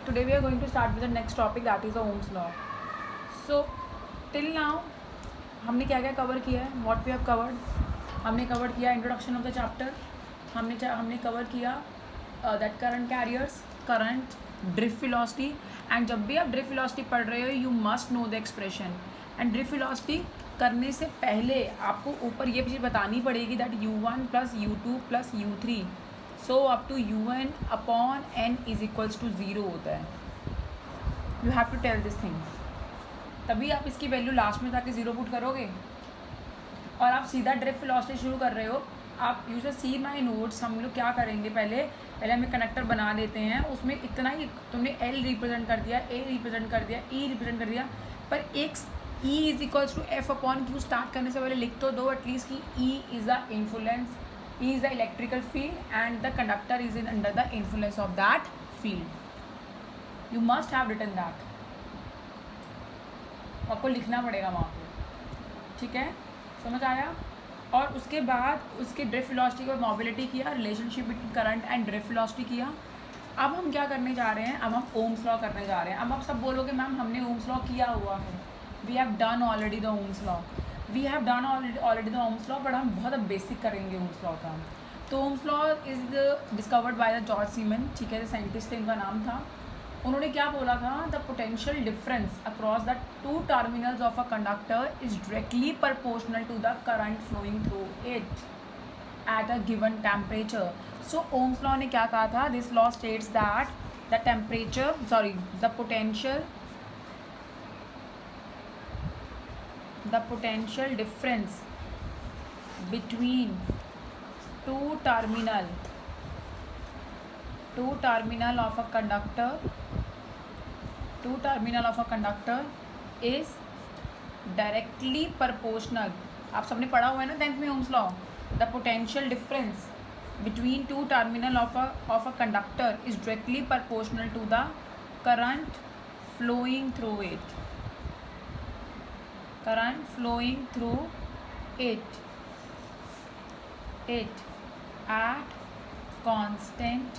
today we are going to start with the next topic, that is the Ohm's law. So till now हमने क्या क्या cover किया है, what we have covered, हमने cover किया introduction of the chapter, हमने cover किया that current carriers, current, drift velocity. And जब भी आप ड्रिफ्ट वेलोसिटी पढ़ रहे हो you must know the expression. And drift velocity करने से पहले आपको ऊपर ये चीज़ बतानी पड़ेगी दैट u1 plus u2 plus u3 so up to un upon n is equals to 0 होता है. You have to tell this thing, तभी आप इसकी वैल्यू लास्ट में जाके 0 पुट करोगे और आप सीधा ड्रिफ्ट वेलोसिटी शुरू कर रहे हो. आप यू से सी माई नोट्स. हम लोग क्या करेंगे, पहले हमें कनेक्टर बना लेते हैं, उसमें इतना ही तुमने एल रिप्रेजेंट कर दिया, ए रिप्रेजेंट कर दिया, ई रिप्रेजेंट कर दिया, पर एक E is equals to F upon Q start करने से पहले लिख तो दो एटलीस्ट कि E is the influence, E is the electrical field and the conductor is in under the influence of that field. You must have written that. आपको लिखना पड़ेगा वहाँ पे, ठीक है, समझ आया. और उसके बाद उसके ड्रिफ्ट वेलोसिटी को मोबिलिटी किया, relationship between current and drift velocity किया. अब हम क्या करने जा रहे हैं, अब हम ओम्स लॉ करने जा रहे हैं. अब आप सब बोलोगे मैम हमने ओम्स लॉ किया हुआ है. We have done already the Ohm's law, we have done already the Ohm's law, but हम बहुत बेसिक करेंगे ओम्स लॉ का. तो Ohm's law is discovered by the George Simon, ठीक है, साइंटिस्ट थे, उनका नाम था. उन्होंने क्या बोला था, the potential difference across the two terminals of a conductor is directly proportional to the current flowing through it at a given temperature. So Ohm's law ने क्या कहा था, this law states that the temperature the potential difference between two terminal of a conductor is directly proportional. आप सबने पढ़ा हुआ है ना 10th में Ohm's law. The potential difference between two terminal of a conductor is directly proportional to the current flowing through it. Current flowing through it at constant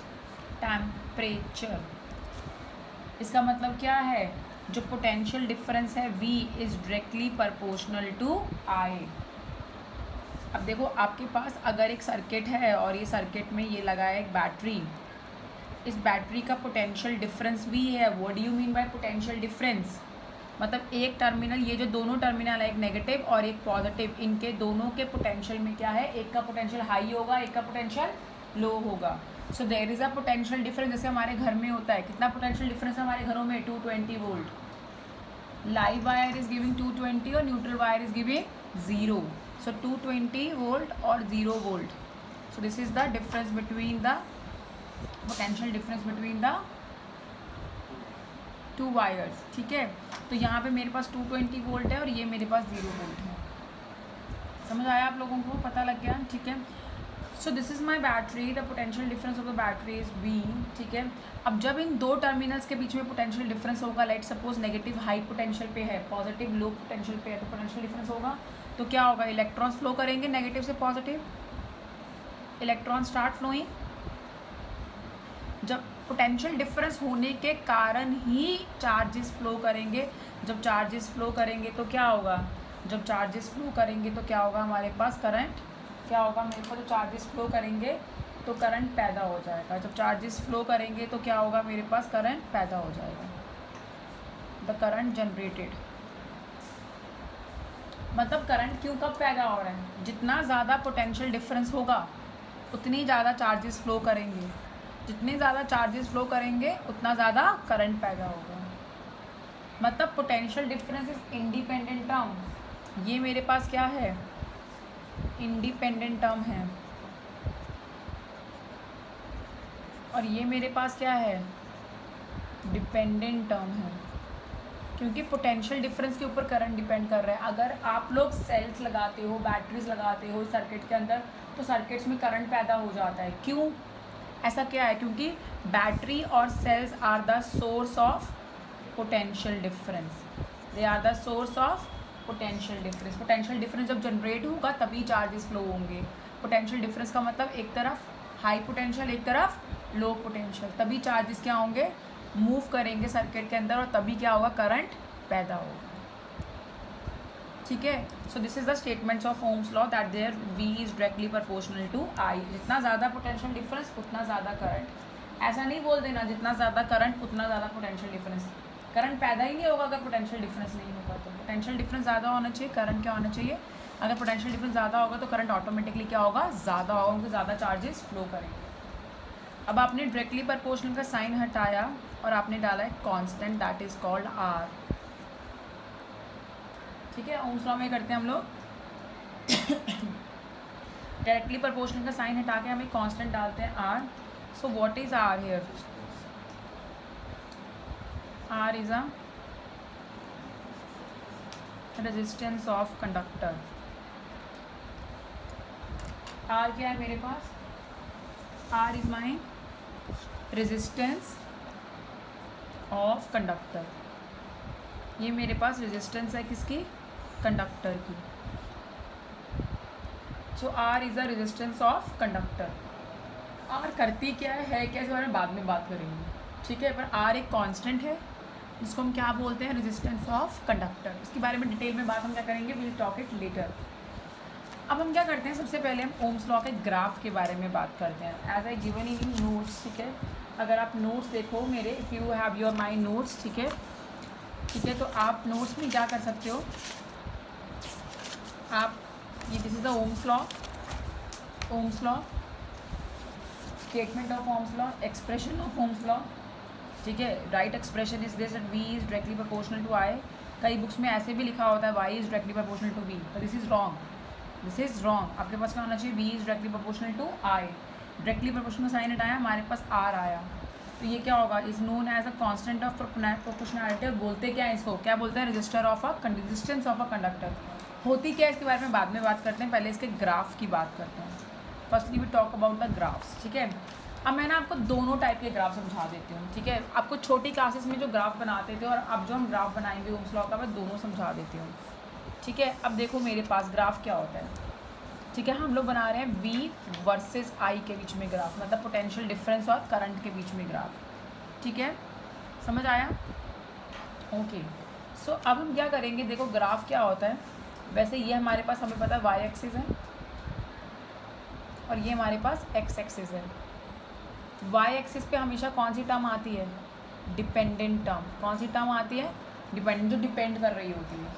temperature. इसका मतलब क्या है, जो पोटेंशियल डिफरेंस है V is directly proportional to I. अब देखो आपके पास अगर एक सर्किट है और ये सर्किट में ये लगा है एक बैटरी, इस बैटरी का पोटेंशियल डिफरेंस V है. What do you mean by potential difference, मतलब एक टर्मिनल, ये जो दोनों टर्मिनल है एक नेगेटिव और एक पॉजिटिव, इनके दोनों के पोटेंशियल में क्या है, एक का पोटेंशियल हाई होगा, एक का पोटेंशियल लो होगा. So there is a potential difference. जैसे हमारे घर में होता है, कितना पोटेंशियल डिफरेंस है हमारे घरों में, 220 volt. Live wire is giving 220 और neutral wire is giving 0. So 220 volt और 0 volt. So this is the difference between the potential difference between the two wires, ठीक है. तो यहाँ पे मेरे पास 220 वोल्ट है और ये मेरे पास 0 वोल्ट है. समझ आया आप लोगों को, पता लग गया, ठीक है. So this is my battery, the potential difference of the battery is V, ठीक है. अब जब इन दो टर्मिनल्स के बीच में पोटेंशियल डिफरेंस होगा, let suppose negative high potential पे है, पॉजिटिव लो पोटेंशियल पे है, तो पोटेंशियल डिफरेंस होगा तो क्या होगा, इलेक्ट्रॉन्स फ्लो करेंगे नेगेटिव से पॉजिटिव, इलेक्ट्रॉन स्टार्ट फ्लोइंग. जब पोटेंशियल डिफरेंस होने के कारण ही चार्जेस फ्लो करेंगे. जब चार्जेस फ्लो करेंगे तो क्या होगा, जब चार्जेस फ्लो करेंगे तो क्या होगा, हमारे पास करंट, क्या होगा मेरे पास, जो चार्जेस फ्लो करेंगे तो करंट पैदा हो जाएगा. जब चार्जेस फ्लो करेंगे तो क्या होगा, मेरे पास करंट पैदा हो जाएगा, द करंट जनरेटेड. मतलब करंट क्यों कब पैदा हो रहा है, जितना ज़्यादा पोटेंशियल डिफरेंस होगा उतनी ज़्यादा चार्जेस फ्लो करेंगे, जितने ज़्यादा चार्जेस फ्लो करेंगे उतना ज़्यादा करंट पैदा होगा. मतलब potential difference is independent term. ये मेरे पास क्या है, इंडिपेंडेंट टर्म है, और ये मेरे पास क्या है, डिपेंडेंट टर्म है, क्योंकि पोटेंशियल डिफरेंस के ऊपर करंट डिपेंड कर रहा है. अगर आप लोग सेल्स लगाते हो, बैटरीज लगाते हो सर्किट के अंदर, तो सर्किट्स में करंट पैदा हो जाता है. क्यों, ऐसा क्या है, क्योंकि बैटरी और cells are the source of potential difference. They are the source of potential difference. Potential difference जब जनरेट होगा तभी चार्जेस फ्लो होंगे. पोटेंशियल डिफरेंस का मतलब एक तरफ हाई पोटेंशियल, एक तरफ लो पोटेंशियल, तभी चार्जेस क्या होंगे, मूव करेंगे सर्किट के अंदर और तभी क्या होगा, करंट पैदा होगा। ठीक है, so this is the statements of Ohm's law that there V is directly proportional to I। जितना ज़्यादा पोटेंशियल डिफरेंस उतना ज़्यादा करंट। ऐसा नहीं बोल देना जितना ज़्यादा करंट उतना ज़्यादा पोटेंशियल डिफरेंस, करंट पैदा ही नहीं होगा अगर पोटेंशियल डिफरेंस नहीं होगा। तो पोटेंशियल डिफरेंस ज़्यादा होना चाहिए, करंट क्या होना चाहिए, अगर पोटेंशियल डिफरेंस ज़्यादा होगा तो करंट ऑटोमेटिकली क्या होगा, ज़्यादा होगा, उनको ज़्यादा चार्जेस फ्लो करेंगे। अब आपने डायरेक्टली प्रोपोर्शनल का साइन हटाया और आपने डाला है constant that is called R। ठीक है, ओम्स लॉ में करते हैं हम लोग डायरेक्टली प्रोपोर्शनल का साइन हटा के हम एक कांस्टेंट डालते हैं R। So what is R here, R is a resistance of conductor. R क्या है मेरे पास, R is my resistance of conductor. ये मेरे पास रेजिस्टेंस है किसकी, कंडक्टर की। सो R is a resistance of conductor. R करती क्या है क्या, इस बारे में बाद में बात करेंगे। ठीक है, पर R एक कांस्टेंट है जिसको हम क्या बोलते हैं, रेजिस्टेंस ऑफ कंडक्टर। इसके बारे में डिटेल में बात हम क्या करेंगे, विल टॉक इट लेटर। अब हम क्या करते हैं, सबसे पहले हम ओम्स लॉ के ग्राफ के बारे में बात करते हैं as I given in notes. ठीक है, अगर आप नोट्स देखो मेरे, if you have your my notes, ठीक है, तो आप नोट्स में क्या कर सकते हो, आप ये this is the Ohm's law, statement of Ohm's law, expression of Ohm's law. ठीक है, right expression is this that V is directly proportional to I। कई बुक्स में ऐसे भी लिखा होता है Y is directly proportional to V, तो this is wrong, this is wrong. आपके पास क्या होना चाहिए, V is directly proportional to I। Directly proportional sign हटाया, हमारे पास R आया, तो ये क्या होगा, is known as a constant of proportionality. और बोलते क्या है इसको, क्या बोलते हैं, रेजिस्टेंस ऑफ अ कंडक्टर। होती क्या है इसके बारे में बाद में बात करते हैं, पहले इसके ग्राफ की बात करते हैं। Firstly we talk about the graphs. ठीक है, अब मैं ना आपको दोनों टाइप के ग्राफ समझा देती हूँ। ठीक है, आपको छोटी क्लासेस में जो ग्राफ बनाते थे और अब जो हम ग्राफ बनाएंगे ओम्स लॉ का, मैं दोनों समझा देती हूँ। ठीक है, अब देखो मेरे पास ग्राफ क्या होता है। ठीक है, हम लोग बना रहे हैं V वर्सेस I के बीच में ग्राफ, मतलब पोटेंशियल डिफरेंस और करंट के बीच में ग्राफ। ठीक है, समझ आया, ओके। सो अब हम क्या करेंगे, देखो ग्राफ क्या होता है। वैसे ये हमारे पास, हमें पता है Y एक्सिस है और ये हमारे पास X एक्सिस है। Y एक्सिस पे हमेशा कौन सी टर्म आती है, डिपेंडेंट टर्म। कौन सी टर्म आती है, डिपेंडेंट, जो डिपेंड कर रही होती है।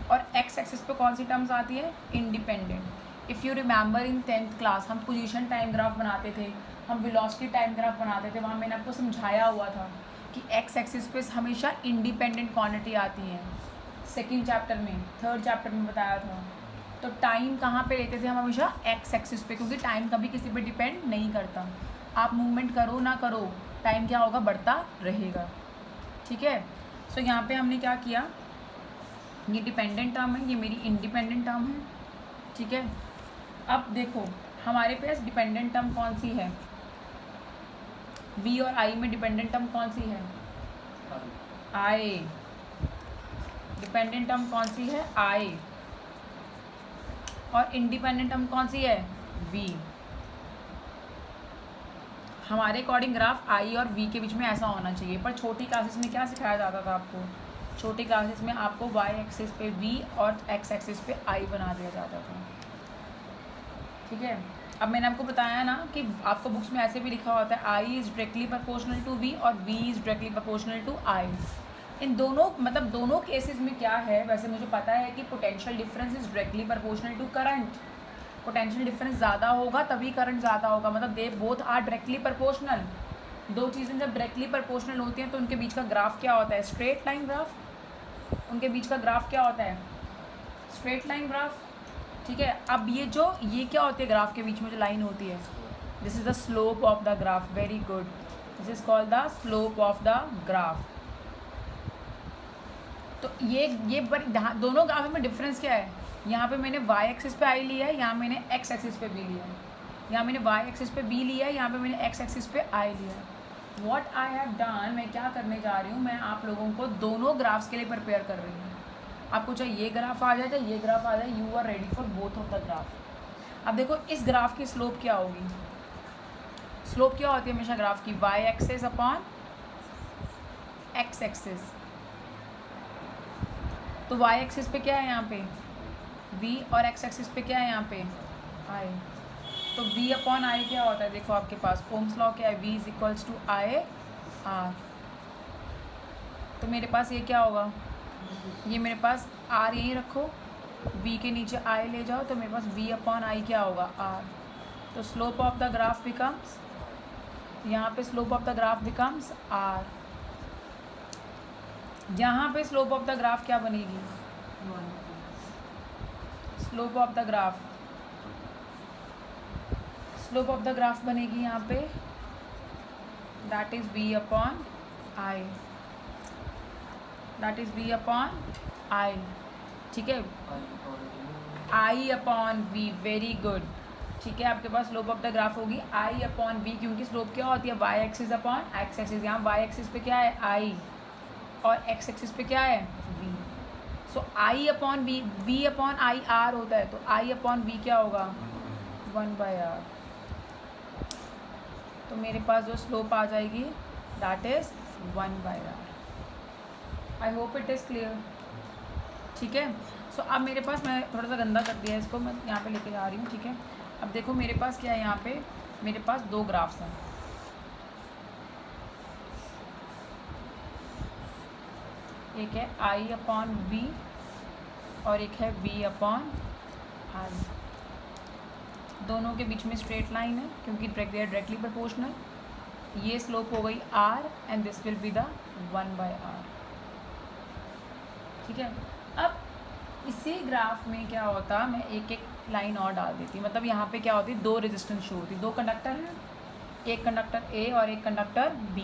और X एक्सिस पे कौन सी टर्म्स आती है, independent. If you remember in 10th class हम पोजीशन टाइम ग्राफ बनाते थे, हम वेलोसिटी टाइम ग्राफ बनाते थे, वहाँ मैंने आपको समझाया हुआ था कि X एक्सिस पे हमेशा इंडिपेंडेंट क्वांटिटी आती हैं। सेकेंड चैप्टर में, थर्ड चैप्टर में बताया था। तो टाइम कहाँ पे लेते थे हम, हमेशा X एक्सिस पे, क्योंकि टाइम कभी किसी पे डिपेंड नहीं करता। आप मूवमेंट करो ना करो, टाइम क्या होगा, बढ़ता रहेगा। ठीक है, सो यहाँ पे हमने क्या किया, ये डिपेंडेंट टर्म है, ये मेरी इंडिपेंडेंट टर्म है। ठीक है, अब देखो हमारे पास डिपेंडेंट टर्म कौन सी है, V और I में डिपेंडेंट टर्म कौन सी है, I। डिपेंडेंट टर्म कौन सी है, I। और इंडिपेंडेंट टर्म कौन सी है, V। हमारे अकॉर्डिंग ग्राफ I और V के बीच में ऐसा होना चाहिए। पर छोटी क्लासेस में क्या सिखाया जाता था आपको, छोटी क्लासेस में आपको Y एक्सिस पे V और X एक्सिस पे I बना दिया जाता था। ठीक है, अब मैंने आपको बताया ना कि आपको बुक्स में ऐसे भी लिखा होता है I is directly proportional to V और V is directly proportional to I। इन दोनों, मतलब दोनों केसेस में क्या है, वैसे मुझे पता है कि potential difference is directly proportional to current. Potential difference ज़्यादा होगा तभी करंट ज़्यादा होगा, मतलब they both are directly proportional. दो चीज़ें जब डायरेक्टली प्रोपोर्शनल होती हैं तो उनके बीच का ग्राफ क्या होता है, स्ट्रेट लाइन ग्राफ। उनके बीच का ग्राफ क्या होता है, स्ट्रेट लाइन ग्राफ। ठीक है, अब ये क्या होती है, ग्राफ के बीच में जो लाइन होती है, this is the slope of the graph. Very good, this is called the slope of the graph. तो ये दोनों ग्राफ में डिफरेंस क्या है, यहाँ पे मैंने Y एक्सिस पे I लिया है, यहाँ मैंने X एक्सिस पे B लिया है। यहाँ मैंने Y एक्सिस पे B लिया है, यहाँ पे मैंने X एक्सिस पे I लिया है। व्हाट आई हैव डन, मैं क्या करने जा रही हूँ, मैं आप लोगों को दोनों ग्राफ्स के लिए प्रिपेयर कर रही हूँ। आपको चाहे ये ग्राफ आ जाए चाहे ये ग्राफ आ जाए, you are ready for both of the graph. अब देखो इस ग्राफ की स्लोप क्या होगी, स्लोप क्या होती है हमेशा ग्राफ की, Y axis upon X axis, तो वाई एक्सिस पे क्या है यहाँ पे v और एक्स एक्सिस पे क्या है यहाँ पे i। तो v अपॉन आई क्या होता है, देखो आपके पास ओम्स लॉ क्या है, v is equals to I R. तो मेरे पास ये क्या होगा, ये मेरे पास r यहीं रखो, v के नीचे i ले जाओ, तो मेरे पास v अपॉन आई क्या होगा r। तो slope of the graph becomes, यहाँ पे slope of the graph becomes r। यहाँ पे स्लोप ऑफ द ग्राफ क्या बनेगी, slope of the graph, slope of the graph बनेगी यहाँ पे that is v upon I, that is v upon I. ठीक है, i upon v, very good. ठीक है, आपके पास स्लोप ऑफ द ग्राफ होगी i अपॉन v, क्योंकि स्लोप क्या होती है Y axis upon X axis. यहाँ वाई एक्सिस पे क्या है i और एक्स एक्सिस पे क्या है v। So i upon v, v upon I r होता है, तो i अपॉन v क्या होगा 1/r। तो मेरे पास जो स्लोप आ जाएगी that is 1/r। I hope it is clear. ठीक है, सो अब मेरे पास, मैं थोड़ा सा गंदा कर दिया है इसको, मैं यहाँ पे लेके जा रही हूँ। ठीक है, अब देखो मेरे पास क्या है, यहाँ पे मेरे पास दो ग्राफ्स हैं। एक है i अपॉन v और एक है v अपॉन i। दोनों के बीच में स्ट्रेट लाइन है क्योंकि दे आर डायरेक्टली प्रोपोर्शनल। ये स्लोप हो गई r and this will be the 1/r। ठीक है, अब इसी ग्राफ में क्या होता, मैं एक एक लाइन और डाल देती, मतलब यहाँ पे क्या होती, दो रेजिस्टेंस शो होती, दो कंडक्टर हैं, एक कंडक्टर A और एक कंडक्टर B।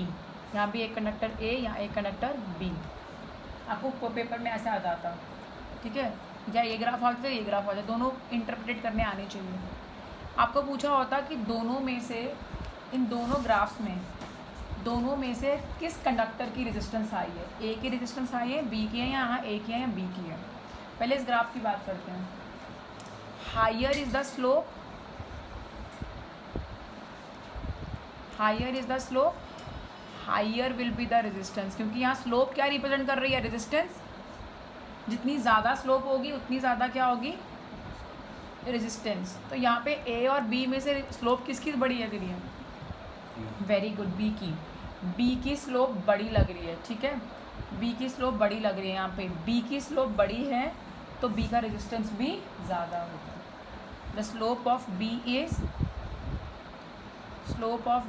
यहाँ भी एक कंडक्टर A, यहाँ एक कंडक्टर B। आपको पेपर में ऐसा आ जाता, ठीक है, या ये ग्राफ आ जाता है, ये ग्राफ आ जाता, दोनों इंटरप्रेट करने आने चाहिए। आपको पूछा होता कि दोनों में से, इन दोनों ग्राफ्स में, दोनों में से किस कंडक्टर की रेजिस्टेंस आई है, A की रेजिस्टेंस आई है, B की है, या यहाँ A की है या B की है। पहले इस ग्राफ की बात करते हैं। Higher is the slope, higher is the slope, higher will be the resistance, क्योंकि यहाँ स्लोप क्या रिप्रेजेंट कर रही है, रेजिस्टेंस। जितनी ज़्यादा स्लोप होगी उतनी ज़्यादा क्या होगी, रेजिस्टेंस। तो यहाँ पे A और B में से स्लोप किसकी बड़ी लग रही है, वेरी गुड, B की स्लोप बड़ी लग रही है। ठीक है, B की स्लोप बड़ी लग रही है, यहाँ पे B की स्लोप बड़ी है तो B का रेजिस्टेंस भी ज़्यादा होगा। The slope of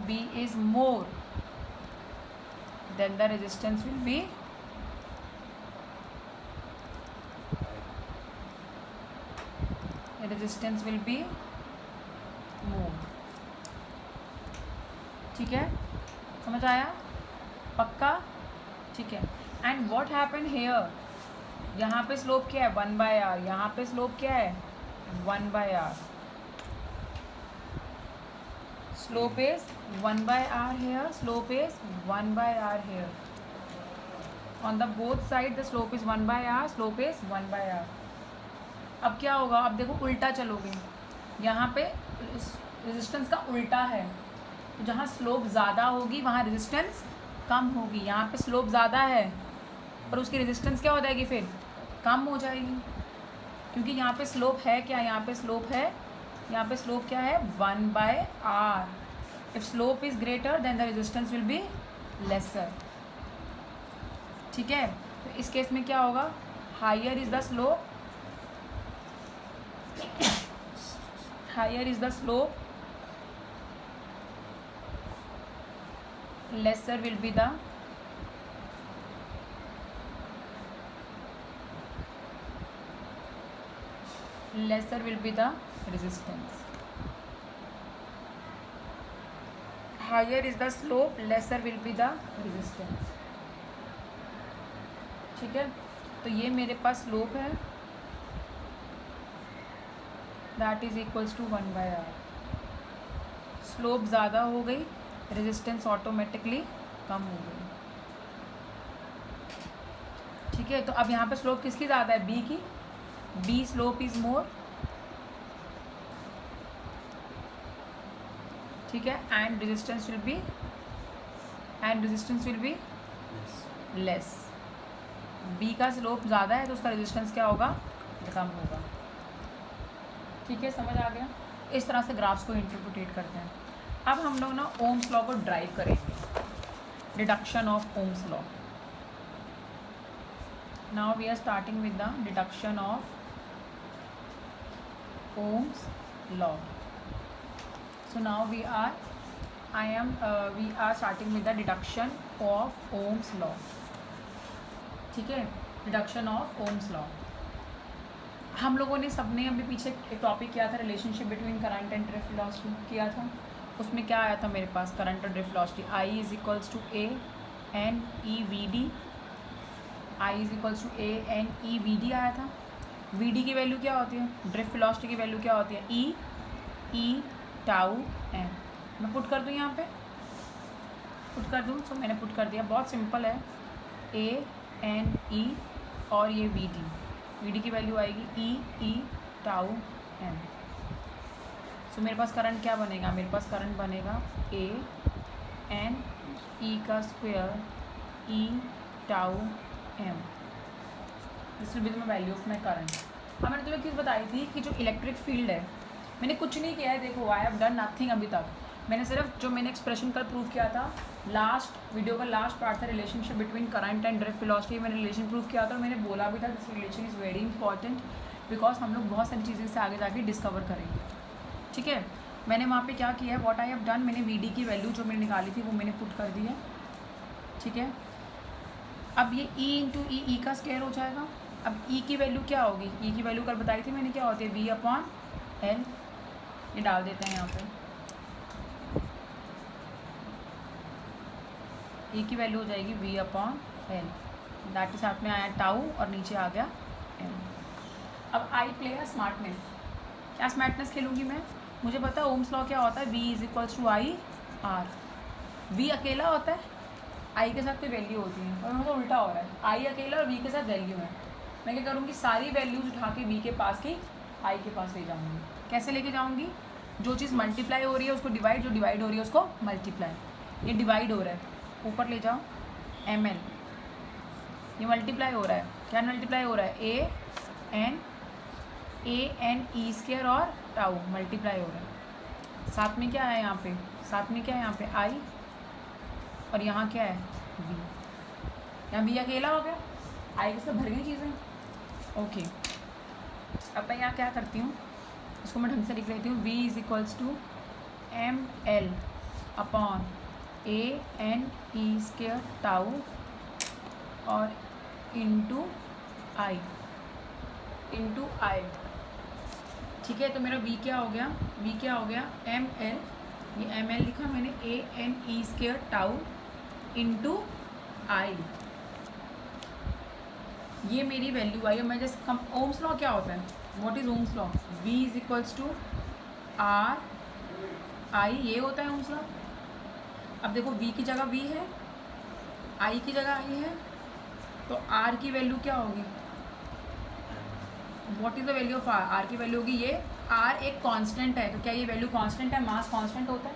B is more than the resistance will be more. ठीक है, समझ आया, पक्का। ठीक है, एंड व्हाट हैपन हेयर, यहाँ पे स्लोप क्या है 1/r, यहाँ पे स्लोप क्या है 1/r। Slope is 1/r here, slope is 1/r here, on the both side the slope is 1/r, slope is 1/r। अब क्या होगा, अब देखो उल्टा चलोगे, यहाँ पे रेजिस्टेंस का उल्टा है, तो जहाँ स्लोप ज़्यादा होगी वहाँ रेजिस्टेंस कम होगी। यहाँ पे स्लोप ज़्यादा है और उसकी रेजिस्टेंस क्या हो जाएगी, फिर कम हो जाएगी, क्योंकि यहाँ पे स्लोप है क्या, यहाँ पे स्लोप है, यहाँ पे स्लोप क्या है 1/r। If slope is greater then the resistance will be lesser. ठीक है, तो इस केस में क्या होगा, higher is the slope, higher is the slope, lesser will be the resistance. Higher is the slope, lesser will be the resistance. ठीक है, तो ये मेरे पास स्लोप है that is equals to 1/r। Slope ज़्यादा हो गई, रेजिस्टेंस ऑटोमेटिकली कम हो गई। ठीक है, तो अब यहाँ पे स्लोप किसकी ज़्यादा है, B की, B स्लोप इज मोर। ठीक है, and resistance will be less, B का स्लोप ज़्यादा है तो उसका रेजिस्टेंस क्या होगा, कम होगा। ठीक है, समझ आ गया। इस तरह से ग्राफ्स को इंटरप्रिटेट करते हैं। अब हम लोग ना ओम्स लॉ को ड्राइव करेंगे, deduction of Ohm's law. Now we are starting with the deduction of Ohm's law. So now we are starting with the deduction of Ohm's law. ठीक है, डिडक्शन ऑफ ओम्स लॉ। हम लोगों ने सबने अभी पीछे एक टॉपिक किया था, relationship between current and drift velocity किया था। उसमें क्या आया था मेरे पास, करंट और drift velocity, I is equals to A N E V D, I is equals to A N E V D आया था। वी डी की वैल्यू क्या होती है, ड्रिफ्ट वेलोसिटी की वैल्यू क्या होती है, ई टाउ एम। मैं पुट कर दूँ, यहाँ पे पुट कर दूँ। सो मैंने पुट कर दिया, बहुत सिंपल है, ए एन ई और ये वी डी की वैल्यू आएगी ई टाउ एम। सो मेरे पास करंट क्या बनेगा, मेरे पास करंट बनेगा ए एन ई का square E tau M, this will be the value of my current. अब मैंने तुम्हें चीज़ बताई थी कि जो इलेक्ट्रिक फील्ड है, मैंने कुछ नहीं किया है, देखो आई हैव डन नथिंग अभी तक। मैंने सिर्फ जो मैंने एक्सप्रेशन कल प्रूव किया था, लास्ट वीडियो का लास्ट पार्ट था relationship between current and drift velocity, मैंने रिलेशन प्रूव किया था और मैंने बोला भी था this relation is very important because हम लोग बहुत सारी चीज़ें से आगे जाके डिस्कवर करेंगे। ठीक है, मैंने वहाँ पे क्या किया है, व्हाट आई हैव डन, मैंने वी डी की वैल्यू जो मैंने निकाली थी वो मैंने पुट कर दी है। ठीक है, अब ये ई इंटू ई का स्क्वायर हो जाएगा। अब ई की वैल्यू क्या होगी, ई की वैल्यू कल बताई थी मैंने, क्या होती है, वी अपॉन एल। ये डाल देते हैं यहाँ पे, ई की वैल्यू हो जाएगी वी अपॉन एल, दैट के साथ में आया टाउ और नीचे आ गया एम। अब आई प्ले है स्मार्टनेस, क्या स्मार्टनेस खेलूँगी मैं, मुझे पता है ओम्स लॉ क्या होता है, V is equals to I R. V अकेला होता है, आई के साथ कोई वैल्यू होती है, और मतलब उल्टा हो रहा है, आई अकेला और वी के साथ वैल्यू है। मैं क्या करूँगी, सारी वैल्यूज उठा के वी के पास की आई के पास ले जाऊँगी। कैसे लेके जाऊँगी, जो चीज़ मल्टीप्लाई हो रही है उसको डिवाइड, जो डिवाइड हो रही है उसको मल्टीप्लाई। ये डिवाइड हो रहा है, ऊपर ले जाओ एम एल, ये मल्टीप्लाई हो रहा है, क्या मल्टीप्लाई हो रहा है, ए एन ई स्क्वायर और टाउ मल्टीप्लाई हो रहा है। साथ में क्या है यहाँ पे, साथ में क्या है यहाँ पे आई, और यहाँ क्या है वी, यहाँ वी अकेला हो गया, आई के साथ भर गई चीज़ें। ओके, अब मैं यहाँ क्या करती हूँ, इसको मैं ढंग से लिख लेती हूँ, V is equals to M L upon A N E square tau और इंटू आई। ठीक है, तो मेरा v क्या हो गया, v क्या हो गया, एम एल, ये एम एल लिखा मैंने, A N E square tau into I, ये मेरी वैल्यू आई। मैं जैसे कम, ओम्स लॉ क्या होता है, what is Ohm's law, v is equals to R I, ये होता है ओम्स लॉ। अब देखो v की जगह v है, i की जगह i है, तो r की वैल्यू क्या होगी, what is the value of r, r की वैल्यू होगी ये, r एक कांस्टेंट है, तो क्या ये वैल्यू कांस्टेंट है, मास कांस्टेंट होता है,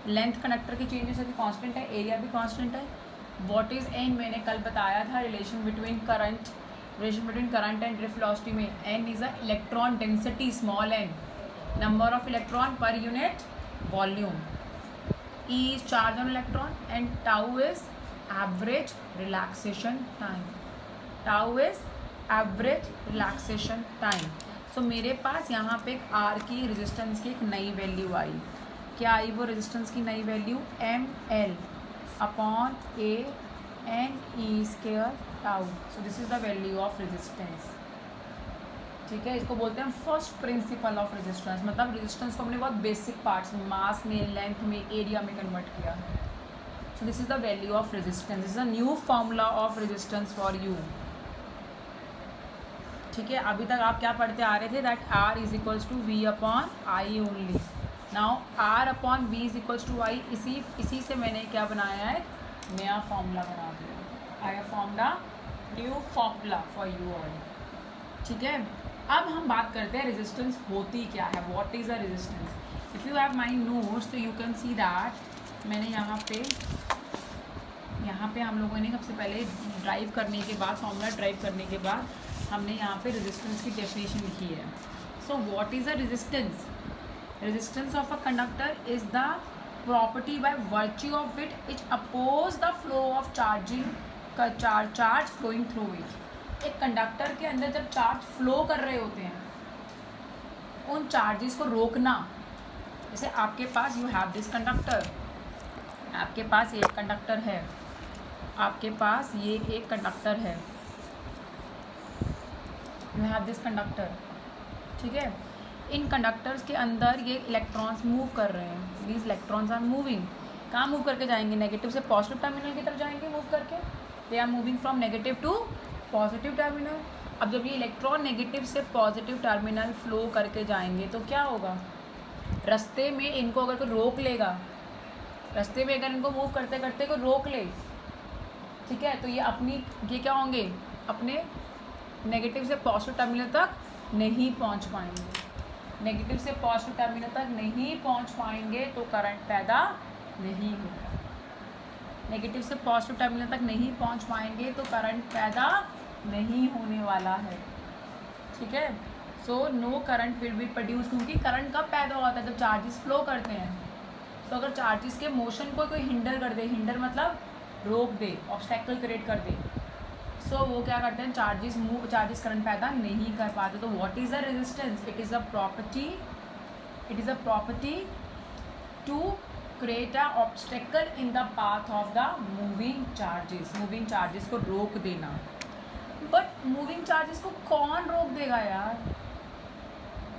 लेंथ कंडक्टर की चेंजेस होती कांस्टेंट है, एरिया भी कांस्टेंट है। व्हाट इज n, मैंने कल बताया था relation between current and drift velocity में, n is a electron density, small n, number of electron per unit volume, E is charge on electron and tau is average relaxation time, tau is average relaxation time। सो मेरे पास यहाँ पे एक R की resistance की एक नई value आई, क्या आई वो रेजिस्टेंस की नई value, M L upon A N E square tau. So this is the value of resistance. ठीक है, इसको बोलते हैं फर्स्ट प्रिंसिपल ऑफ रेजिस्टेंस, मतलब रेजिस्टेंस को हमने बहुत बेसिक पार्ट्स में, मास में, लेंथ में, एरिया में कन्वर्ट किया है। So this is the value of resistance, this is a new formula of resistance for you. ठीक है, अभी तक आप क्या पढ़ते आ रहे थे, that R is equals to V upon I only. Now R upon V is equals to I, इसी से मैंने क्या बनाया है, नया फॉर्मूला बना दिया, I have formed a new formula for you all. ठीक है, अब हम बात करते हैं रेजिस्टेंस होती क्या है, what is a resistance. If you have my notes तो यू कैन सी दैट मैंने यहाँ पे यहाँ पे हम लोगों ने सबसे पहले ड्राइव करने के बाद, फॉर्मूला ड्राइव करने के बाद हमने यहाँ पे रेजिस्टेंस की डेफिनेशन लिखी है. So what is a resistance? Resistance of a conductor is the property by virtue of it which oppose the flow of charge flowing through it. एक कंडक्टर के अंदर जब चार्ज फ्लो कर रहे होते हैं, उन चार्जेस को रोकना. जैसे आपके पास यू हैव दिस कंडक्टर, आपके पास एक कंडक्टर है, आपके पास ये एक कंडक्टर है, यू हैव दिस कंडक्टर. ठीक है, इन कंडक्टर्स के अंदर ये इलेक्ट्रॉन्स मूव कर रहे हैं. These electrons are moving. कहाँ मूव करके जाएंगे? नेगेटिव से पॉजिटिव टर्मिनल की तरफ जाएंगे मूव करके. They are moving from negative to positive terminal. अब जब ये इलेक्ट्रॉन नेगेटिव से पॉजिटिव टर्मिनल फ्लो करके जाएंगे तो क्या होगा? रास्ते में इनको अगर कोई रोक लेगा, रास्ते में अगर इनको मूव करते करते कोई रोक ले, ठीक है, तो ये क्या होंगे? अपने नेगेटिव से पॉजिटिव टर्मिनल तक नहीं पहुंच पाएंगे. नेगेटिव से पॉजिटिव टर्मिनल तक नहीं पहुंच पाएंगे तो करंट पैदा नहीं होगा. नेगेटिव से पॉजिटिव टर्मिनल तक नहीं पहुंच पाएंगे तो करंट पैदा नहीं होने वाला है. ठीक है, so no current will be produce. क्योंकि करंट कब पैदा होता है? जब चार्जेस फ्लो करते हैं. तो अगर चार्जेस के मोशन को कोई हिंडर कर दे, हिंडर मतलब रोक दे, ऑब्स्टेकल क्रिएट कर दे, सो वो क्या करते हैं? चार्जेस करंट पैदा नहीं कर पाते. तो what is a resistance? It is a property to create a obstacle in the path of the moving charges. Moving charges को रोक देना. बट मूविंग चार्जेस को कौन रोक देगा यार?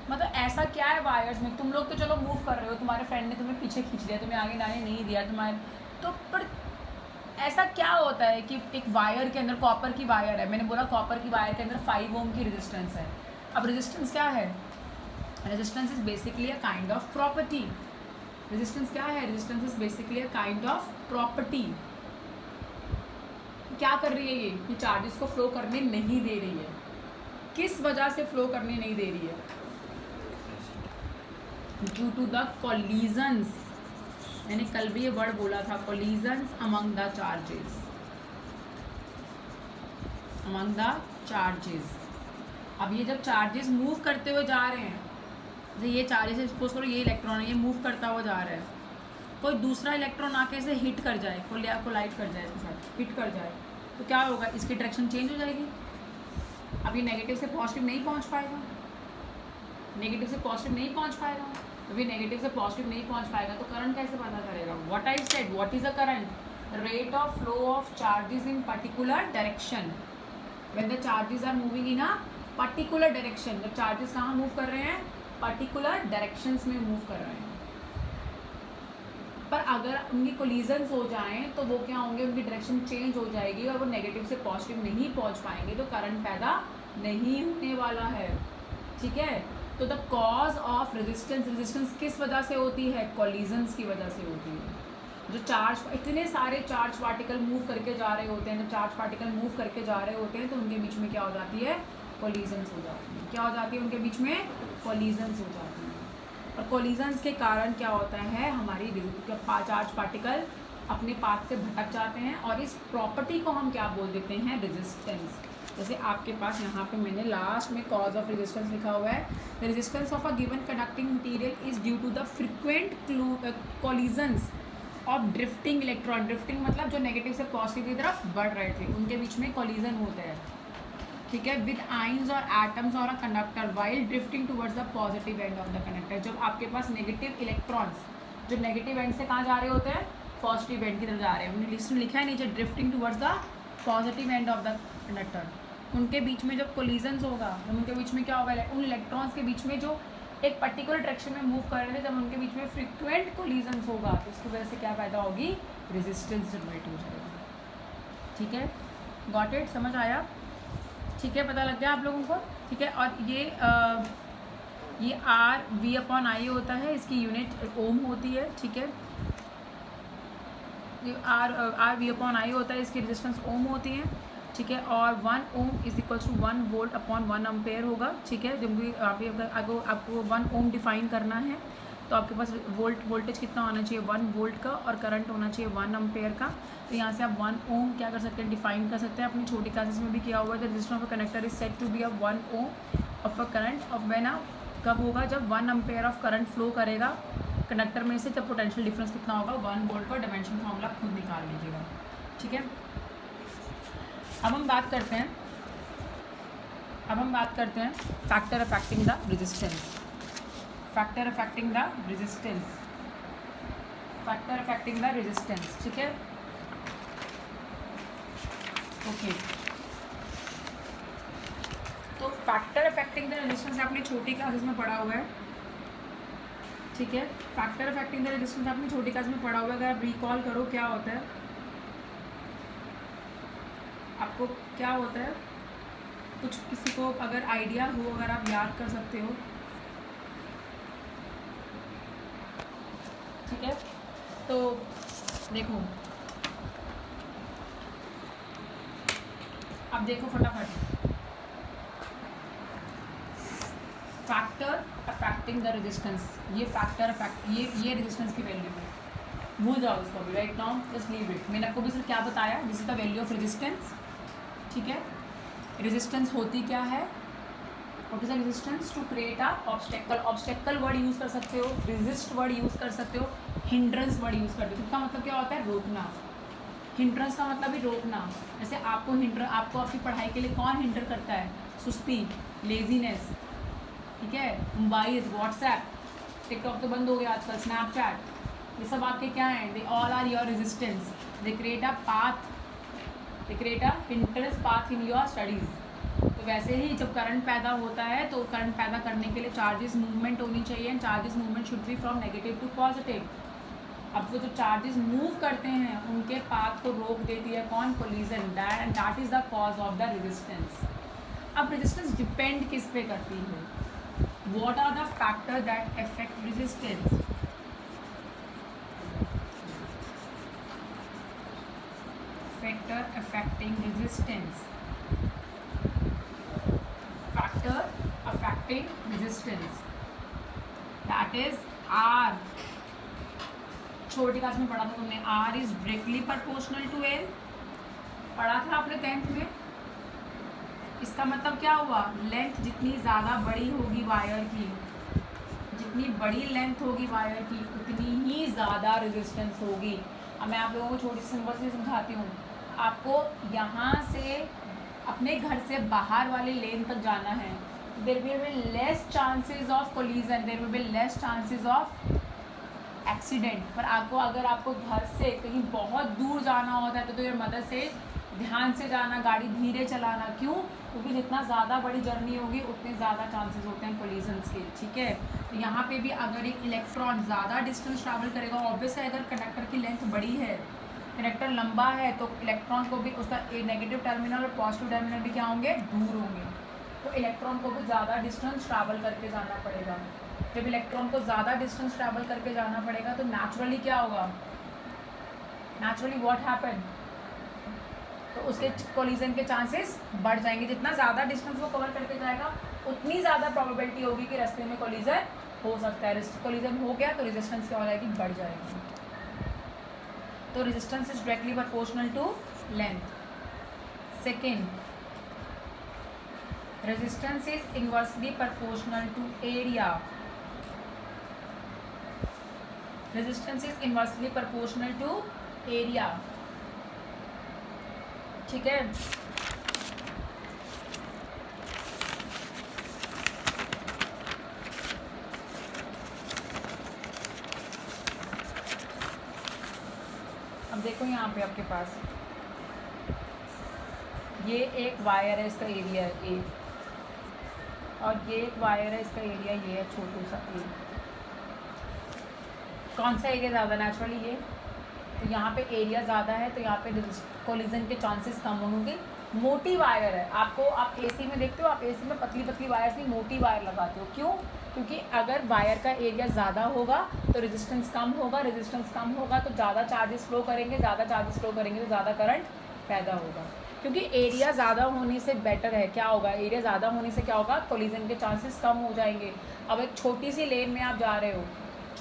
मतलब ऐसा क्या है वायर्स में? तुम लोग तो चलो मूव कर रहे हो, तुम्हारे फ्रेंड ने तुम्हें पीछे खींच लिया, तुम्हें आगे जाने नहीं दिया, तुम्हारे तो पर ऐसा क्या होता है कि एक वायर के अंदर, कॉपर की वायर है, मैंने बोला कॉपर की वायर के अंदर 5 ओम की रेजिस्टेंस है. अब रेजिस्टेंस क्या है? Resistance is basically a kind of property. Resistance क्या है? Resistance is basically a kind of property. क्या कर रही है ये चार्जेस को फ्लो करने नहीं दे रही है. किस वजह से फ्लो करने नहीं दे रही है? Due to the collisions. मैंने कल भी ये वर्ड बोला था, collisions among the charges. Among the charges. अब ये जब चार्जेस मूव करते हुए जा रहे हैं, जैसे ये चार्जेस, सपोज करो ये इलेक्ट्रॉन है, ये मूव करता हुआ जा रहा है, कोई दूसरा इलेक्ट्रॉन आके इसे हिट कर जाए, कोलाइड कर जाए, इसके साथ हिट कर जाए, तो क्या होगा? इसकी डायरेक्शन चेंज हो जाएगी. अब ये नेगेटिव से पॉजिटिव नहीं पहुंच पाएगा, नेगेटिव से पॉजिटिव नहीं पहुंच पाएगा. अभी नेगेटिव से पॉजिटिव नहीं पहुंच पाएगा तो करंट कैसे पता करेगा? What I said, what is a current? Rate of flow of charges in particular direction. When the charges are moving in a particular direction. जब चार्जेस कहाँ मूव कर रहे हैं? पर्टिकुलर डायरेक्शंस में मूव कर रहे हैं. पर अगर उनकी कोलिजन्स हो जाएं तो वो क्या होंगे? उनकी डायरेक्शन चेंज हो जाएगी और वो नेगेटिव से पॉजिटिव नहीं पहुंच पाएंगे, तो करंट पैदा नहीं होने वाला है. ठीक है, तो द कॉज ऑफ रेजिस्टेंस किस वजह से होती है? कोलिजन्स की वजह से होती है. जो चार्ज, इतने सारे चार्ज पार्टिकल मूव करके जा रहे होते हैं, जब चार्ज पार्टिकल मूव करके जा रहे होते हैं तो उनके बीच में क्या हो जाती है? कोलिजन्स हो जाती है. क्या हो जाती है? उनके बीच में कोलिजन्स हो जाती है. और कोलिजन्स के कारण क्या होता है? हमारी चार्ज पार्टिकल अपने पाथ से भटक जाते हैं और इस प्रॉपर्टी को हम क्या बोल देते हैं? रेजिस्टेंस. जैसे आपके पास यहाँ पे मैंने लास्ट में कॉज ऑफ रेजिस्टेंस लिखा हुआ है. The resistance of a given conducting material is due to the frequent collisions of drifting electron. Drifting मतलब जो नेगेटिव से पॉजिटिव की तरफ बढ़ रहे थे, उनके बीच में कोलिजन होता है. ठीक है, विद आइंस और एटम्स और a conductor while drifting towards the positive end of the conductor. जब आपके पास नेगेटिव इलेक्ट्रॉन्स जो नेगेटिव एंड से कहाँ जा रहे होते हैं? पॉजिटिव एंड की तरफ जा रहे हैं. हमने लिस्ट में लिखा है नीचे, drifting towards the positive end of the conductor. उनके बीच में जब कोलिजन्स होगा, जब उनके बीच में क्या होगा? उन इलेक्ट्रॉन्स के बीच में जो एक पर्टिकुलर डायरेक्शन में मूव कर रहे थे, जब उनके बीच में फ्रिक्वेंट कोलिजन्स होगा तो उसकी वजह से क्या पैदा होगी? रेजिस्टेंस जनरेट हो जाएगी. ठीक है, गॉट इट? समझ आया? ठीक है, पता लग गया आप लोगों को? ठीक है, और ये आर वी अपॉन आई होता है, इसकी यूनिट ओम होती है. ठीक है, ये आर वी अपॉन आई होता है, इसकी रेजिस्टेंस ओम होती है. ठीक है, और 1 ohm is equal to 1 volt upon 1 ampere होगा. ठीक है, जब भी आपको 1 ओम डिफाइन करना है तो आपके पास वोल्टेज कितना होना चाहिए 1 वोल्ट का और करंट होना चाहिए 1 एम्पेयर का। तो यहाँ से आप 1 ओम क्या कर सकते हैं, डिफाइन कर सकते हैं। अपनी छोटी क्लासेस में भी किया हुआ है, the resistance of a connector is said to be a 1 ohm of a current of when कब होगा, जब 1 एम्पेयर ऑफ करंट फ्लो करेगा कंडक्टर में से, तब पोटेंशियल डिफरेंस कितना होगा 1 वोल्ट का। डायमेंशन फॉर्मूला खुद निकाल लीजिएगा, ठीक है। अब हम बात करते हैं factor affecting the resistance. Factor affecting the resistance, ठीक है, ओके। तो फैक्टर अफेक्टिंग द रेजिस्टेंस आपने छोटी क्लासेस में पढ़ा हुआ है, ठीक है। फैक्टर अफेक्टिंग द रेजिस्टेंस आपने छोटी क्लास में पढ़ा हुआ है। अगर आप रिकॉल करो क्या होता है, आपको क्या होता है, कुछ किसी को अगर आइडिया हो, अगर आप याद कर सकते हो, ठीक है। तो देखो, अब देखो फटाफट, फैक्टर अफेक्टिंग द रेजिस्टेंस, ये फैक्टर अफेक्ट, ये रेजिस्टेंस की वैल्यू है, भूल जाओ इसको भी, right now just leave it. मैंने आपको भी सिर्फ क्या बताया, this is the value of resistance, ठीक है। रेजिस्टेंस होती क्या है, what is the resistance, to create a obstacle. Obstacle word use कर सकते हो, रेजिस्ट वर्ड यूज़ कर सकते हो, हिंड्रेंस वर्ड यूज़ कर सकते हो। इसका मतलब क्या होता है, रोकना। हिंड्रेंस का मतलब भी रोकना। जैसे आपको आपकी पढ़ाई के लिए कौन हिंडर करता है, सुस्ती, लेजीनेस, ठीक है, मोबाइल, व्हाट्सएप, टिकटॉक तो बंद हो गया आजकल, स्नैपचैट, ये सब आपके क्या हैं, they all are your resistance. They create a path, they create a hindrance path in your studies. तो वैसे ही जब करंट पैदा होता है, तो करंट पैदा करने के लिए चार्जेस मूवमेंट होनी चाहिए, and charges movement should be from negative to positive. अब वो जो चार्जेस मूव करते हैं उनके पाथ को रोक देती है कौन, collision, that is the cause of the resistance. अब रेजिस्टेंस डिपेंड किस पे करती है, what are the factor that affect resistance. Factor affecting resistance, factor affecting resistance, that is R। छोटी क्लास में पढ़ा था तुमने, R is directly proportional to L, पढ़ा था आपने 10th में। इसका मतलब क्या हुआ, लेंथ जितनी ज़्यादा बड़ी होगी वायर की, जितनी बड़ी लेंथ होगी वायर की, उतनी ही ज़्यादा रेजिस्टेंस होगी। अब मैं आप लोगों को छोटी सिंपल से समझाती हूँ। आपको यहाँ से अपने घर से बाहर वाले लेन तक जाना है, there will be less chances of collision, there will be less chances of accident. पर अगर आपको घर से कहीं बहुत दूर जाना होता है तो ये मदद से ध्यान से जाना, गाड़ी धीरे चलाना। क्यों, क्योंकि जितना ज़्यादा बड़ी जर्नी होगी उतने ज़्यादा चांसेस होते हैं कोलिजन्स के, ठीक है। तो यहाँ पे भी अगर एक इलेक्ट्रॉन ज़्यादा डिस्टेंस ट्रैवल करेगा, ऑब्वियस है अगर कंडक्टर की लेंथ बड़ी है, कनेक्टर लंबा है, तो इलेक्ट्रॉन को भी उसका नेगेटिव टर्मिनल और पॉजिटिव टर्मिनल भी क्या होंगे, दूर होंगे। तो इलेक्ट्रॉन को भी ज़्यादा डिस्टेंस ट्रैवल करके जाना पड़ेगा। जब इलेक्ट्रॉन को ज़्यादा डिस्टेंस ट्रैवल करके जाना पड़ेगा तो नेचुरली क्या होगा, नेचुरली व्हाट हैपन, तो उसके कोलिजन के चांसेस बढ़ जाएंगे। जितना ज़्यादा डिस्टेंस वो कवर करके जाएगा उतनी ज़्यादा प्रोबेबिलिटी होगी कि रास्ते में कोलिजन हो सकता है। कोलिजन हो गया तो रेजिस्टेंस क्या हो जाएगी, बढ़ जाएगी। तो resistance is directly proportional to length. Second, resistance is inversely proportional to area. Resistance is inversely proportional to area, ठीक है। अब देखो यहाँ पे आपके पास ये एक वायर है, इसका एरिया है ए, और ये एक वायर है, इसका एरिया ये है छोटू सा ए। कौन सा एरिया ज़्यादा, नेचुरली ये। तो यहाँ पे एरिया ज़्यादा है तो यहाँ पे कोलिजन के चांसेस कम होंगे। मोटी वायर है, आप एसी में देखते हो, आप एसी में पतली पतली वायर से मोटी वायर लगाते हो। क्यों, क्योंकि अगर वायर का एरिया ज़्यादा होगा तो रेजिस्टेंस कम होगा, रेजिस्टेंस कम होगा तो ज़्यादा चार्जेस फ्लो करेंगे, ज़्यादा चार्जेस फ्लो करेंगे तो ज़्यादा करंट पैदा होगा। क्योंकि एरिया ज़्यादा होने से बेटर है, क्या होगा, एरिया ज़्यादा होने से क्या होगा, कोलिजन के चांसेस कम हो जाएंगे। अब एक छोटी सी लेन में आप जा रहे हो,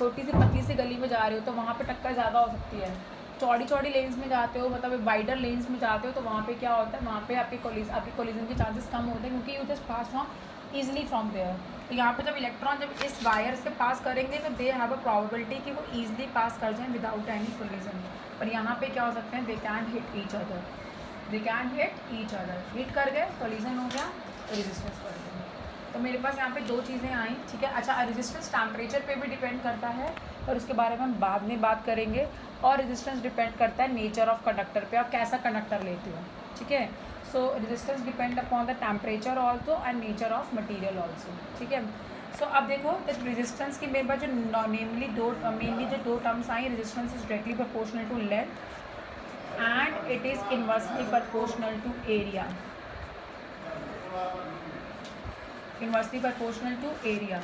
छोटी सी पतली सी गली में जा रहे हो तो वहाँ पे टक्कर ज़्यादा हो सकती है। चौड़ी चौड़ी लेन्स में जाते हो, मतलब वाइडर लेन्स में जाते हो, तो वहाँ पे क्या होता है, वहाँ पे आपके कोलिजन के चांसेस कम होते हैं, क्योंकि you just pass from easily from there. तो यहाँ पे जब इलेक्ट्रॉन जब इस वायर से पास करेंगे तो दे हैव अ प्रोबेबिलिटी कि वो ईजिली पास कर जाएँ विदाउट एनी कोलिजन। पर यहाँ पे क्या हो सकते हैं, they can hit each other, hit कर गए, कोलिजन हो गया, रेजिस्टेंस बढ़ गया। तो मेरे पास यहाँ पे दो चीज़ें आई, ठीक है। अच्छा, रेजिस्टेंस टेम्परेचर पे भी डिपेंड करता है, और उसके बारे में हम बाद में बात करेंगे। और रेजिस्टेंस डिपेंड करता है नेचर ऑफ कंडक्टर पे, आप कैसा कंडक्टर लेते हो, ठीक है। सो resistance depend upon the temperature also and nature of material also, ठीक है। सो अब देखो दैट रेजिस्टेंस की मेरे पास जो मेनली जो दो टर्म्स आई, resistance is directly proportional to length and it is inversely proportional to area,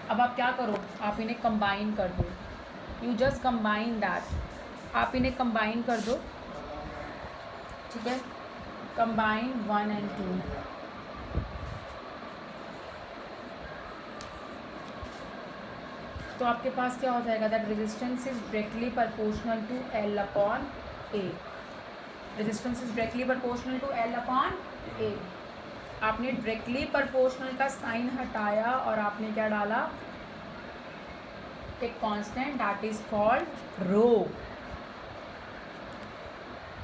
अब आप क्या करो, आप इन्हें कंबाइन कर दो, यू जस्ट कंबाइन दैट, आप इन्हें कंबाइन कर दो, ठीक है। कंबाइन 1 and 2, तो आपके पास क्या हो जाएगा, that resistance is directly proportional to L upon A, resistance is directly proportional to L upon A। आपने डायरेक्टली प्रोपोर्शनल का साइन हटाया और आपने क्या डाला, एक constant that is called rho.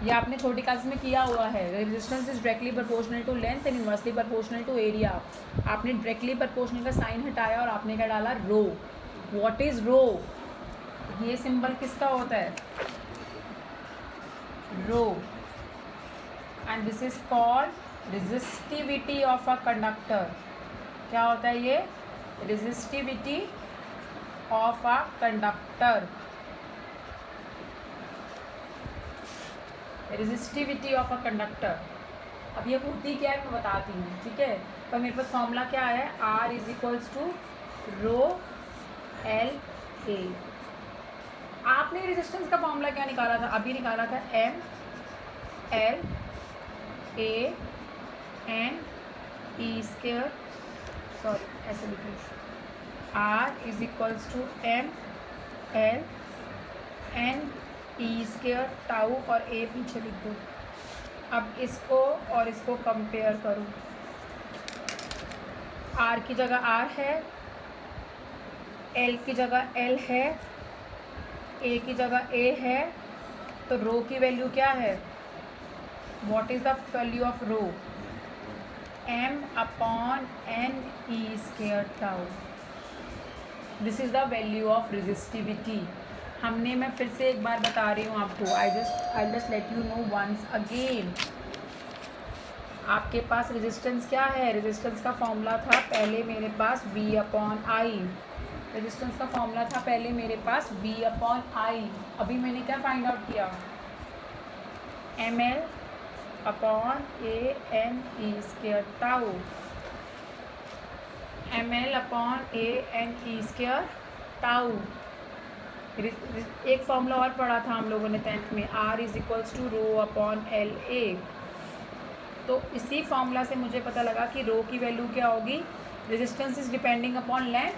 ये आपने छोटी क्लास में किया हुआ है, resistance is directly proportional to length and inversely proportional to area. आपने डायरेक्टली प्रोपोर्शनल का साइन हटाया और आपने क्या डाला, रो। व्हाट इज रो, ये सिंबल किसका होता है, rho, and this is called resistivity of a conductor. क्या होता है ये, resistivity of a conductor, resistivity of a conductor. अब ये होती क्या है मैं बताती हूँ, ठीक है। पर मेरे पास फॉर्मूला क्या है, R is equals to rho L A। आपने रेजिस्टेंस का फॉर्मूला क्या निकाला था, अभी निकाला था M L A N E square, sorry ऐसे लिखिए, R is equals to M L N E square tau और A पीछे लिख दो। अब इसको और इसको कंपेयर करो, R की जगह R है, L की जगह L है, A की जगह A है, तो रो की वैल्यू क्या है, what is the value of rho, M upon N E square tau. This is the value of resistivity. हमने, मैं फिर से एक बार बता रही हूँ आपको, I just let you know once again. आपके पास रेजिस्टेंस क्या है, रेजिस्टेंस का फॉर्मूला था पहले मेरे पास V अपॉन आई, रेजिस्टेंस का फॉर्मूला था पहले मेरे पास V अपॉन आई। अभी मैंने क्या फाइंड आउट किया, ML upon AN E square tau, ML upon AN E square tau. एक फॉर्मूला और पढ़ा था हम लोगों ने 10th में, R is equals to rho upon LA। तो इसी फॉर्मूला से मुझे पता लगा कि रो की वैल्यू क्या होगी, resistance is depending upon length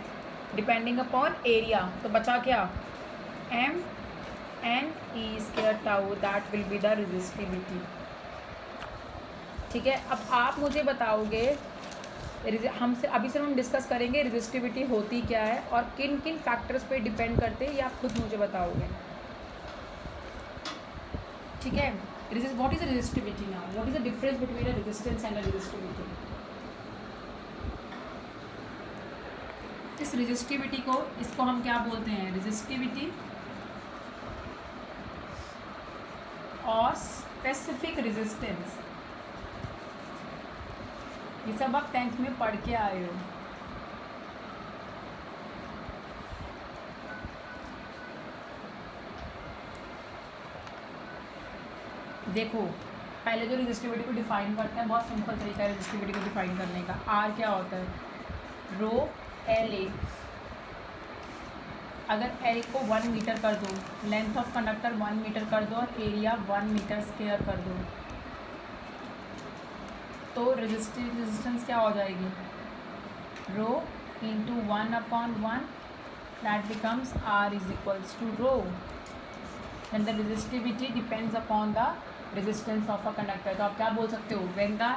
depending upon area, तो बचा क्या, M N E square tau, that will be the resistivity, ठीक है। अब आप मुझे बताओगे, हमसे अभी सिर्फ हम डिस्कस करेंगे रेजिस्टिविटी होती क्या है और किन किन फैक्टर्स पे डिपेंड करते हैं, ये आप खुद मुझे बताओगे, ठीक है। What is resistivity now, what is the difference between a resistance and a resistivity. इस रेजिस्टिविटी को, इसको हम क्या बोलते हैं, रेजिस्टिविटी और स्पेसिफिक रेजिस्टेंस। ये सब आप 10th में पढ़ के आए हो। देखो पहले जो रेजिस्टिविटी को डिफाइन करते हैं, बहुत सिंपल तरीका है रेजिस्टिविटी को डिफाइन करने का। R क्या होता है, रो LA। अगर L को 1 मीटर कर दो, लेंथ ऑफ कंडक्टर 1 मीटर कर दो और एरिया 1 मीटर स्क्वायर कर दो, तो रेजिस्टेंस क्या हो जाएगी, rho into 1 upon 1 that becomes R is equals to rho. Then the resistivity depends upon the resistance of a conductor. तो आप क्या बोल सकते हो, when the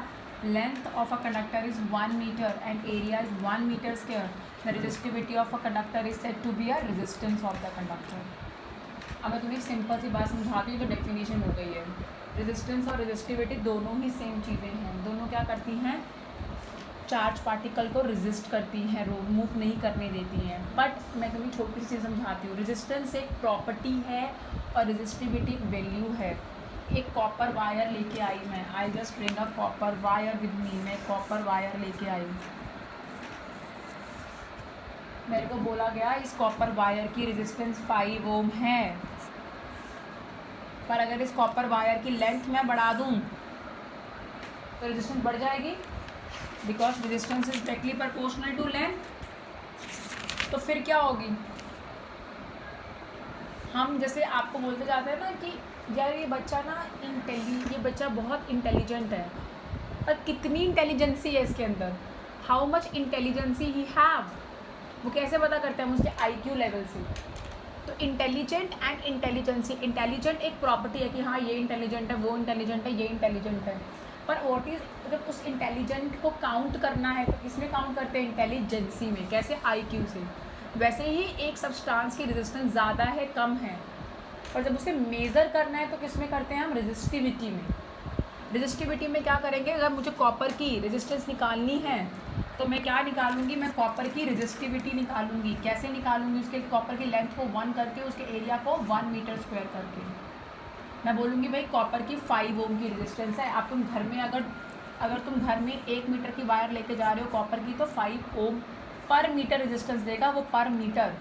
length of a conductor is 1 meter and area is 1 meter square, the resistivity of a conductor is said to be a resistance of the conductor. अब मैं तुम्हें simple सी बात समझाती हूँ तो डेफिनेशन हो गई है. रेजिस्टेंस और रेजिस्टिविटी दोनों ही सेम चीज़ें हैं. दोनों क्या करती हैं, चार्ज पार्टिकल को रेजिस्ट करती हैं, मूव नहीं करने देती हैं. बट मैं तुम्हें छोटी सी चीज़ समझाती हूँ. रेजिस्टेंस एक प्रॉपर्टी है और रेजिस्टिविटी एक वैल्यू है. एक कॉपर वायर लेके आई मैं, I just bring a copper wire with me. मैं कॉपर वायर लेके आई, मेरे को बोला गया इस कॉपर वायर की रेजिस्टेंस 5 ओम है. पर अगर इस कॉपर वायर की लेंथ मैं बढ़ा दूं तो रेजिस्टेंस बढ़ जाएगी, because resistance is directly proportional to length. तो फिर क्या होगी, हम जैसे आपको बोलते जाते हैं ना कि यार ये बच्चा ना ये बच्चा बहुत इंटेलिजेंट है. और कितनी इंटेलिजेंसी है इसके अंदर, how much intelligency he have, वो कैसे पता करते हैं हम उसके IQ लेवल से. तो इंटेलिजेंट एंड इंटेलिजेंसी, इंटेलिजेंट एक प्रॉपर्टी है कि हाँ ये इंटेलिजेंट है, वो इंटेलिजेंट है, ये इंटेलिजेंट है. पर व्हाट इज़, जब उस इंटेलिजेंट को काउंट करना है तो किसमें काउंट करते हैं, इंटेलिजेंसी में. कैसे, IQ से. वैसे ही एक सब्सटेंस की रेजिस्टेंस ज़्यादा है कम है, पर जब उसे मेज़र करना है तो किस में करते हैं हम, रेजिस्टिविटी में. रेजिस्टिविटी में क्या करेंगे, अगर मुझे कॉपर की रेजिस्टेंस निकालनी है तो मैं क्या निकालूंगी, मैं कॉपर की रेजिस्टिविटी निकालूंगी. कैसे निकालूंगी, उसके कॉपर की लेंथ को 1 करके, उसके एरिया को 1 मीटर स्क्वायर करके. मैं बोलूँगी भाई कॉपर की 5 ओम की रेजिस्टेंस है. आप तुम घर में अगर तुम घर में 1 मीटर की वायर लेके जा रहे हो कॉपर की, तो 5 ओम पर मीटर रेजिस्टेंस देगा वो, पर मीटर.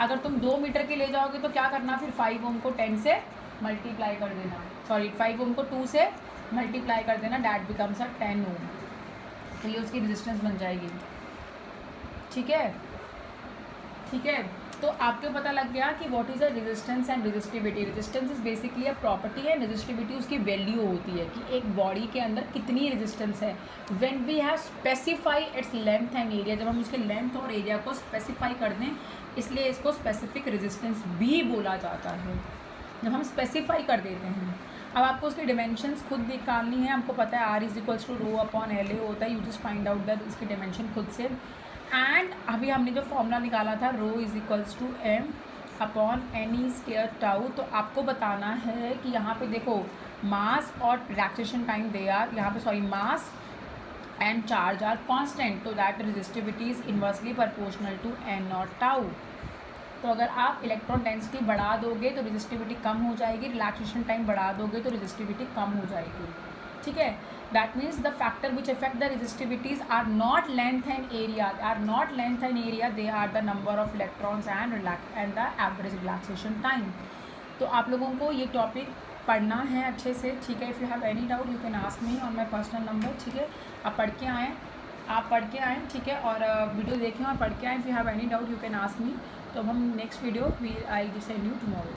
अगर तुम 2 मीटर की ले जाओगे तो क्या करना, फिर 5 ओम को 10 से मल्टीप्लाई कर देना, 5 ओम को 2 से मल्टीप्लाई कर देना, डैट बिकम्स अ 10 ओम. तो ये उसकी रेजिस्टेंस बन जाएगी. ठीक है, ठीक है. तो आपको पता लग गया कि what is a resistance and resistivity. Resistance is basically a property है, रेजिस्टिविटी उसकी वैल्यू होती है कि एक बॉडी के अंदर कितनी रेजिस्टेंस है. When we have specify its length and area, जब हम उसके लेंथ और एरिया को स्पेसिफाई कर दें, इसलिए इसको स्पेसिफिक रेजिस्टेंस भी बोला जाता है, जब हम स्पेसिफाई कर देते हैं. अब आपको उसकी डिमेंशंस खुद निकालनी है. हमको पता है R is equals to rho upon LA होता है. You just find out that इसकी डिमेंशन खुद से. एंड अभी हमने जो फॉर्मूला निकाला था, rho is equals to M upon NE square tau. तो आपको बताना है कि यहाँ पे देखो मास और रिलैक्सेशन टाइम दे आर, यहाँ पे sorry mass and charge are constant, तो that resistivity is inversely proportional to N not tau. तो अगर आप इलेक्ट्रॉन डेंसिटी बढ़ा दोगे तो रेजिस्टिविटी कम हो जाएगी, रिलैक्सेशन टाइम बढ़ा दोगे तो रेजिस्टिविटी कम हो जाएगी. ठीक है, that means the factor which affect the resistivities are not length and area, they are the number of electrons and the average relaxation time. तो आप लोगों को ये टॉपिक पढ़ना है अच्छे से. ठीक है, if you have any doubt you can ask me on my personal number. ठीक है, आप पढ़ के आएँ. ठीक है, और वीडियो देखें और पढ़ के आएँ. If you have any doubt you can ask me. तो अब हम next video I send you tomorrow.